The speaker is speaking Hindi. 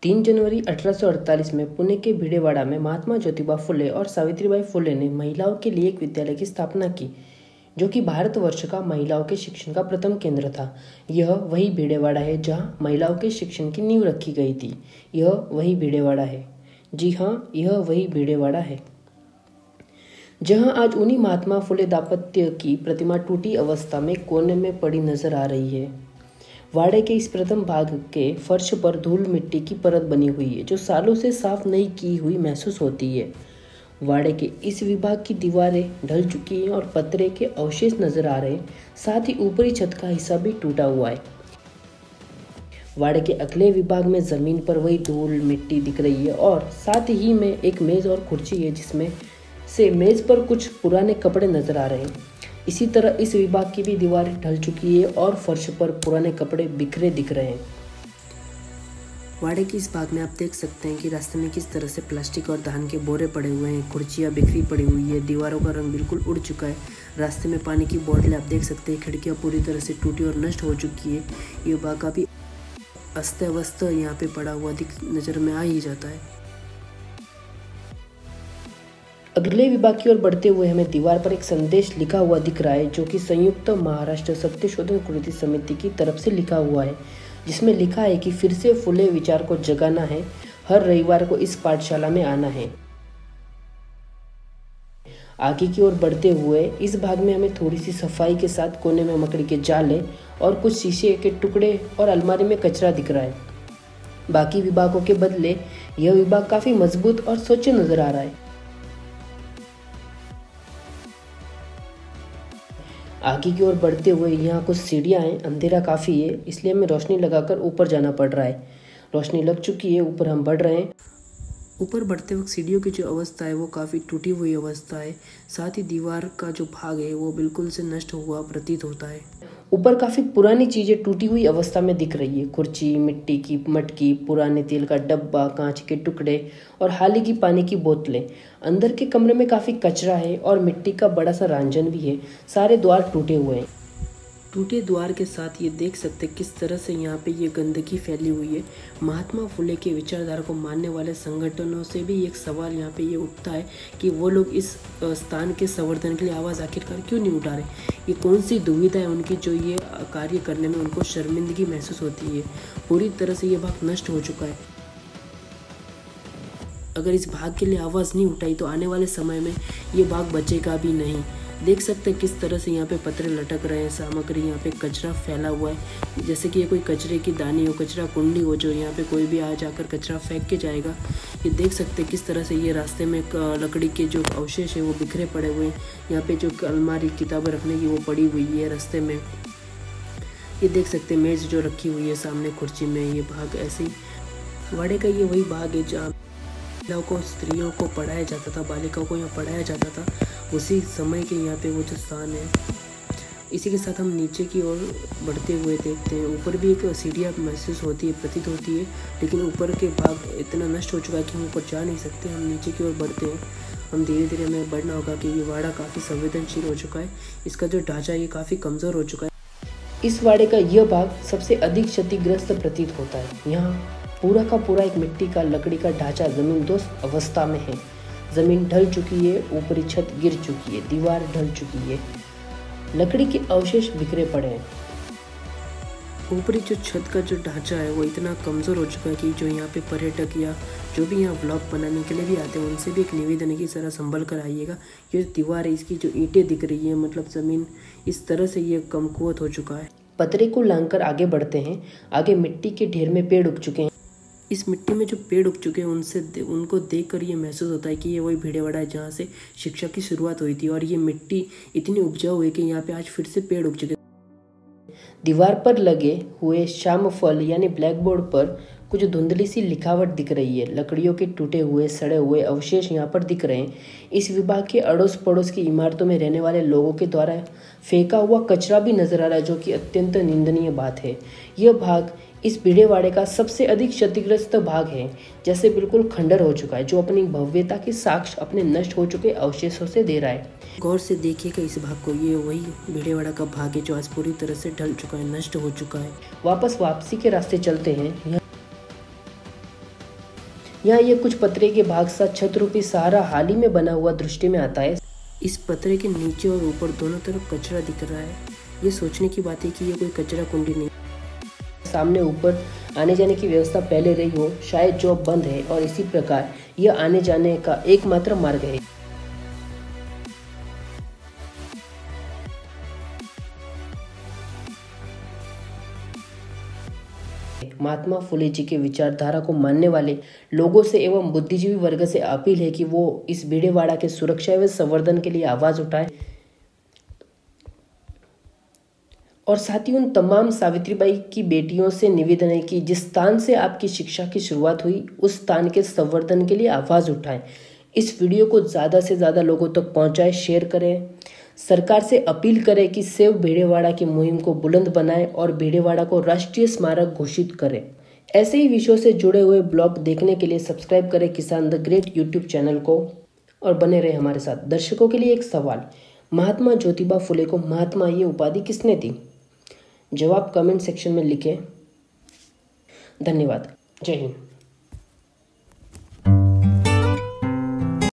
3 जनवरी 1848 में पुणे के भिडेवाड़ा में महात्मा ज्योतिबा फुले और सावित्रीबाई फुले ने महिलाओं के लिए एक विद्यालय की स्थापना की, जो कि भारतवर्ष का महिलाओं के शिक्षण का प्रथम केंद्र था। यह वही भिडेवाड़ा है जहां महिलाओं के शिक्षण की नींव रखी गई थी। यह वही भिडेवाड़ा है। जी हाँ, यह वही भिडेवाड़ा है जहां आज उन्हीं महात्मा फुले दाम्पत्य की प्रतिमा टूटी अवस्था में कोने में पड़ी नजर आ रही है। वाड़े के इस प्रथम भाग के फर्श पर धूल मिट्टी की परत बनी हुई है, जो सालों से साफ नहीं की हुई महसूस होती है। वाड़े के इस विभाग की दीवारें ढल चुकी हैं और पतरे के अवशेष नजर आ रहे हैं। साथ ही ऊपरी छत का हिस्सा भी टूटा हुआ है। वाड़े के अगले विभाग में जमीन पर वही धूल मिट्टी दिख रही है और साथ ही में एक मेज और कुर्सी है, जिसमें से मेज पर कुछ पुराने कपड़े नजर आ रहे हैं। इसी तरह इस विभाग की भी दीवारें ढल चुकी है और फर्श पर पुराने कपड़े बिखरे दिख रहे हैं। वाड़े के इस भाग में आप देख सकते हैं कि रास्ते में किस तरह से प्लास्टिक और धान के बोरे पड़े हुए हैं। कुर्सियाँ बिखरी पड़ी हुई है। दीवारों का रंग बिल्कुल उड़ चुका है। रास्ते में पानी की बोतलें आप देख सकते हैं। खिड़कियाँ पूरी तरह से टूटी और नष्ट हो चुकी है। ये भाग काफ़ी अस्त व्यस्त यहाँ पे पड़ा हुआ नजर में आ ही जाता है। अगले विभाग की ओर बढ़ते हुए हमें दीवार पर एक संदेश लिखा हुआ दिख रहा है, जो कि संयुक्त महाराष्ट्र सत्यशोधन कृति समिति की तरफ से लिखा हुआ है, जिसमें लिखा है कि फिर से फुले विचार को जगाना है, हर रविवार को इस पाठशाला में आना है। आगे की ओर बढ़ते हुए इस भाग में हमें थोड़ी सी सफाई के साथ कोने में मकड़ी के जाले और कुछ शीशे के टुकड़े और अलमारी में कचरा दिख रहा है। बाकी विभागों के बदले यह विभाग काफी मजबूत और स्वच्छ नजर आ रहा है। आगे की ओर बढ़ते हुए यहाँ कुछ सीढ़ियाँ हैं। अंधेरा काफ़ी है, इसलिए हमें रोशनी लगाकर ऊपर जाना पड़ रहा है। रोशनी लग चुकी है, ऊपर हम बढ़ रहे हैं। ऊपर बढ़ते वक्त सीढ़ियों की जो अवस्था है वो काफ़ी टूटी हुई अवस्था है। साथ ही दीवार का जो भाग है वो बिल्कुल से नष्ट हुआ प्रतीत होता है। ऊपर काफ़ी पुरानी चीज़ें टूटी हुई अवस्था में दिख रही है। कुर्सी, मिट्टी की मटकी, पुराने तेल का डब्बा, कांच के टुकड़े और हाल की पानी की बोतलें। अंदर के कमरे में काफ़ी कचरा है और मिट्टी का बड़ा सा रांझन भी है। सारे द्वार टूटे हुए हैं। टूटे द्वार के साथ ये देख सकते किस तरह से यहाँ पे ये गंदगी फैली हुई है। महात्मा फुले के विचारधारा को मानने वाले संगठनों से भी एक सवाल यहाँ पे ये उठता है कि वो लोग इस स्थान के संवर्धन के लिए आवाज़ आखिरकार क्यों नहीं उठा रहे। ये कौन सी दुविधा है उनकी जो ये कार्य करने में उनको शर्मिंदगी महसूस होती है। पूरी तरह से ये भाग नष्ट हो चुका है। अगर इस भाग के लिए आवाज़ नहीं उठाई तो आने वाले समय में ये भाग बचेगा भी नहीं। देख सकते हैं किस तरह से यहाँ पे पत्रे लटक रहे हैं। सामग्री यहाँ पे कचरा फैला हुआ है, जैसे कि ये कोई कचरे की दानी हो, कचरा कुंडी हो, जो यहाँ पे कोई भी आ जाकर कचरा फेंक के जाएगा। ये देख सकते हैं किस तरह से ये रास्ते में लकड़ी के जो अवशेष है वो बिखरे पड़े हुए हैं। यहाँ पे जो अलमारी किताबें रखने की वो पड़ी हुई है रास्ते में। ये देख सकते हैं मेज़ जो रखी हुई है सामने कुर्सी में। ये भाग ऐसे ही वाड़े का ये वही भाग है जहाँ महिलाओं को, स्त्रियों को पढ़ाया जाता था, बालिकाओं को यहाँ पढ़ाया जाता था। उसी समय के यहाँ पे वो जो स्थान है। इसी के साथ हम नीचे की ओर बढ़ते हुए देखते हैं। ऊपर भी एक सीढ़ियाँ महसूस होती है, प्रतीत होती है, लेकिन ऊपर के भाग इतना नष्ट हो चुका है कि हम ऊपर जा नहीं सकते। हम नीचे की ओर बढ़ते हैं। हम धीरे धीरे हमें बढ़ना होगा कि ये वाड़ा काफ़ी संवेदनशील हो चुका है। इसका जो ढांचा ये काफ़ी कमज़ोर हो चुका है। इस वाड़े का यह भाग सबसे अधिक क्षतिग्रस्त प्रतीत होता है। यहाँ पूरा का पूरा एक मिट्टी का लकड़ी का ढांचा जमींदोस्त अवस्था में है। जमीन ढल चुकी है, ऊपरी छत गिर चुकी है, दीवार ढल चुकी है, लकड़ी के अवशेष बिखरे पड़े हैं। ऊपरी जो छत का जो ढांचा है वो इतना कमज़ोर हो चुका है कि जो यहाँ पे पर्यटक या जो भी यहाँ ब्लॉग बनाने के लिए भी आते हैं उनसे भी एक निवेदन है कि ज़रा संभल कर आइएगा। ये जो दीवार है इसकी जो ईंटें दिख रही है, मतलब ज़मीन इस तरह से ये कमकुवत हो चुका है। पतरे को लांघकर आगे बढ़ते हैं। आगे मिट्टी के ढेर में पेड़ उग चुके हैं। इस मिट्टी में जो पेड़ उग चुके हैं उनको देखकर ये महसूस होता है कि ये वही भिडेवाड़ा है जहाँ से शिक्षा की शुरुआत हुई थी। और ये मिट्टी इतनी उपजाऊ है कि यहाँ पे आज फिर से पेड़ उग चुके हैं। दीवार पर लगे हुए श्याम फल यानी ब्लैक बोर्ड पर कुछ धुंधली सी लिखावट दिख रही है। लकड़ियों के टूटे हुए सड़े हुए अवशेष यहाँ पर दिख रहे हैं। इस विभाग के अड़ोस पड़ोस की इमारतों में रहने वाले लोगों के द्वारा फेंका हुआ कचरा भी नजर आ रहा है, जो कि अत्यंत निंदनीय बात है। यह भाग इस भिडेवाड़े का सबसे अधिक क्षतिग्रस्त भाग है, जैसे बिल्कुल खंडर हो चुका है, जो अपनी भव्यता की साक्ष्य अपने नष्ट हो चुके अवशेषों से दे रहा है। गौर से देखिएगा इस भाग को। ये वही भिडेवाड़ा का भाग है जो आज पूरी तरह से ढल चुका है, नष्ट हो चुका है। वापसी के रास्ते चलते हैं। यहाँ ये कुछ पतरे के भाग साथ छत्ररूपी सहारा हाल ही में बना हुआ दृष्टि में आता है। इस पतरे के नीचे और ऊपर दोनों तरफ कचरा दिख रहा है। ये सोचने की बात है कि ये कोई कचरा कुंडी नहीं, सामने ऊपर आने जाने की व्यवस्था पहले रही हो, शायद जो बंद है और इसी प्रकार यह आने जाने का एकमात्र मार्ग है। महात्मा फुले जी के विचारधारा को मानने वाले लोगों से एवं बुद्धिजीवी वर्ग से अपील है कि वो इस भीड़ेवाड़ा के सुरक्षा एवं संवर्धन के लिए आवाज उठाए और साथ ही उन तमाम सावित्रीबाई की बेटियों से निवेदन है कि जिस स्थान से आपकी शिक्षा की शुरुआत हुई उस स्थान के संवर्धन के लिए आवाज उठाएं। इस वीडियो को ज़्यादा से ज़्यादा लोगों तक पहुंचाएं, शेयर करें। सरकार से अपील करें कि सेव भीड़ेवाड़ा की मुहिम को बुलंद बनाएं और भीड़ेवाड़ा को राष्ट्रीय स्मारक घोषित करें। ऐसे ही विषयों से जुड़े हुए ब्लॉग देखने के लिए सब्सक्राइब करें किसान द ग्रेट यूट्यूब चैनल को और बने रहे हमारे साथ। दर्शकों के लिए एक सवाल, महात्मा ज्योतिबा फुले को महात्मा ये उपाधि किसने दी? जवाब कमेंट सेक्शन में लिखें। धन्यवाद। जय हिंद।